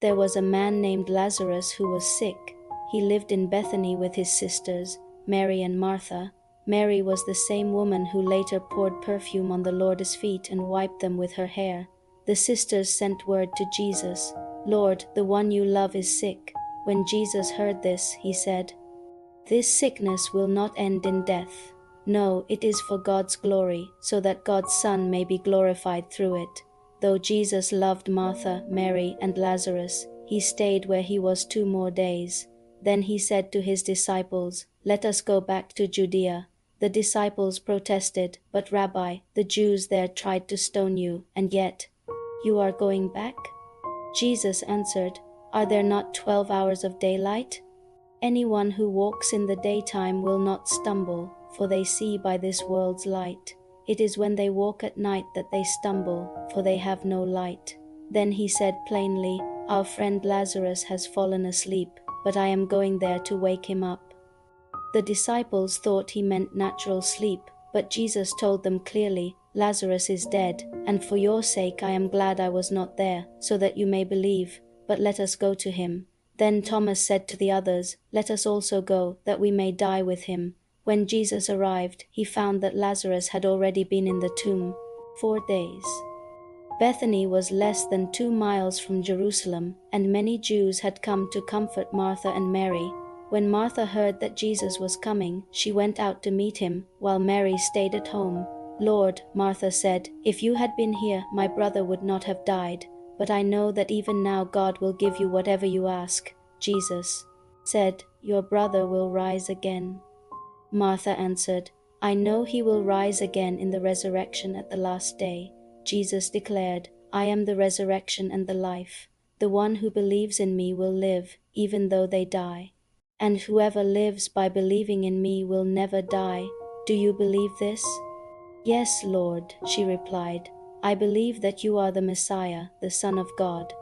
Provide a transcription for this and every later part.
There was a man named Lazarus who was sick. He lived in Bethany with his sisters, Mary and Martha. Mary was the same woman who later poured perfume on the Lord's feet and wiped them with her hair. The sisters sent word to Jesus, "Lord, the one you love is sick." When Jesus heard this, he said, "This sickness will not end in death. No, it is for God's glory, so that God's Son may be glorified through it." Though Jesus loved Martha, Mary, and Lazarus, he stayed where he was 2 more days. Then he said to his disciples, "Let us go back to Judea." The disciples protested, "But Rabbi, the Jews there tried to stone you, and yet you are going back?" Jesus answered, "Are there not 12 hours of daylight? Anyone who walks in the daytime will not stumble, for they see by this world's light. It is when they walk at night that they stumble, for they have no light." Then he said plainly, "Our friend Lazarus has fallen asleep, but I am going there to wake him up." The disciples thought he meant natural sleep, but Jesus told them clearly, "Lazarus is dead, and for your sake I am glad I was not there, so that you may believe, but let us go to him." Then Thomas said to the others, "Let us also go, that we may die with him." When Jesus arrived, he found that Lazarus had already been in the tomb 4 days. Bethany was less than 2 miles from Jerusalem, and many Jews had come to comfort Martha and Mary. When Martha heard that Jesus was coming, she went out to meet him, while Mary stayed at home. "Lord," Martha said, "if you had been here, my brother would not have died. But I know that even now God will give you whatever you ask." Jesus said, "Your brother will rise again." Martha answered, "I know he will rise again in the resurrection at the last day." Jesus declared, "I am the resurrection and the life. The one who believes in me will live, even though they die. And whoever lives by believing in me will never die. Do you believe this?" "Yes, Lord," she replied. "I believe that you are the Messiah, the Son of God."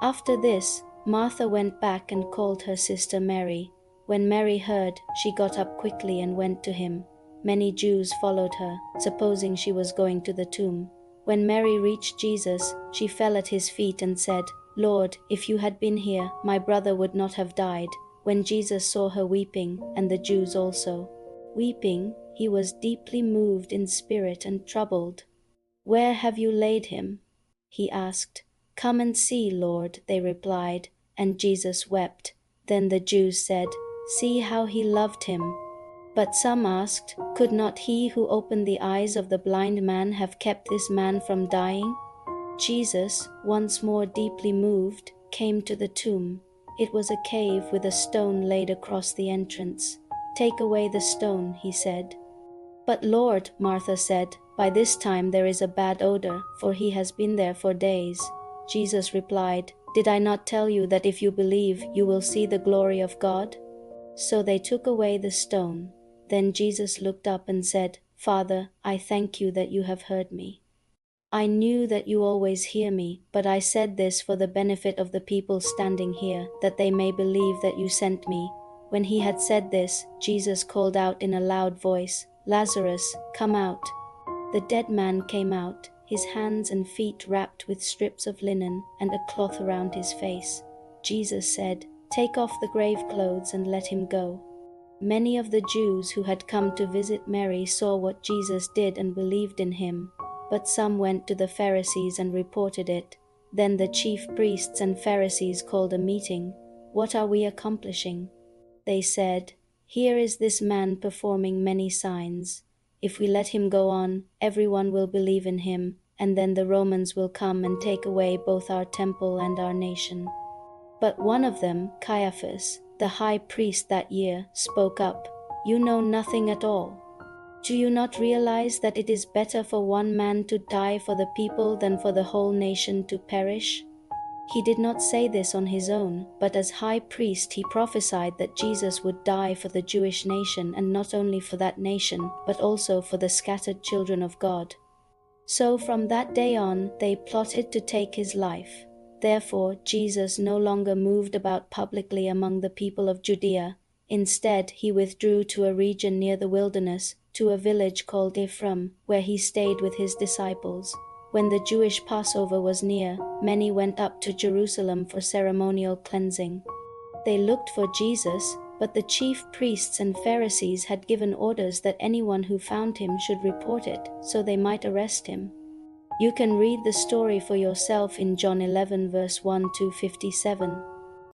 After this, Martha went back and called her sister Mary. When Mary heard, she got up quickly and went to him. Many Jews followed her, supposing she was going to the tomb. When Mary reached Jesus, she fell at his feet and said, "Lord, if you had been here, my brother would not have died." When Jesus saw her weeping, and the Jews also weeping, he was deeply moved in spirit and troubled. "Where have you laid him?" he asked. "Come and see, Lord," they replied, and Jesus wept. Then the Jews said, "See how he loved him." But some asked, "Could not he who opened the eyes of the blind man have kept this man from dying?" Jesus, once more deeply moved, came to the tomb. It was a cave with a stone laid across the entrance. "Take away the stone," he said. "But Lord," Martha said, "by this time there is a bad odor, for he has been there for days." Jesus replied, "Did I not tell you that if you believe, you will see the glory of God?" So they took away the stone. Then Jesus looked up and said, "Father, I thank you that you have heard me. I knew that you always hear me, but I said this for the benefit of the people standing here, that they may believe that you sent me." When he had said this, Jesus called out in a loud voice, "Lazarus, come out." The dead man came out, his hands and feet wrapped with strips of linen and a cloth around his face. Jesus said, "Take off the grave clothes and let him go." Many of the Jews who had come to visit Mary saw what Jesus did and believed in him. But some went to the Pharisees and reported it. Then the chief priests and Pharisees called a meeting. "What are we accomplishing?" They said, "Here is this man performing many signs. If we let him go on, everyone will believe in him, and then the Romans will come and take away both our temple and our nation." But one of them, Caiaphas, the high priest that year, spoke up, "You know nothing at all. Do you not realize that it is better for one man to die for the people than for the whole nation to perish?" He did not say this on his own, but as high priest he prophesied that Jesus would die for the Jewish nation, and not only for that nation, but also for the scattered children of God. So from that day on, they plotted to take his life. Therefore, Jesus no longer moved about publicly among the people of Judea. Instead, he withdrew to a region near the wilderness, to a village called Ephraim, where he stayed with his disciples. When the Jewish Passover was near, many went up to Jerusalem for ceremonial cleansing. They looked for Jesus, but the chief priests and Pharisees had given orders that anyone who found him should report it, so they might arrest him. You can read the story for yourself in John 11 verse 1 to 57.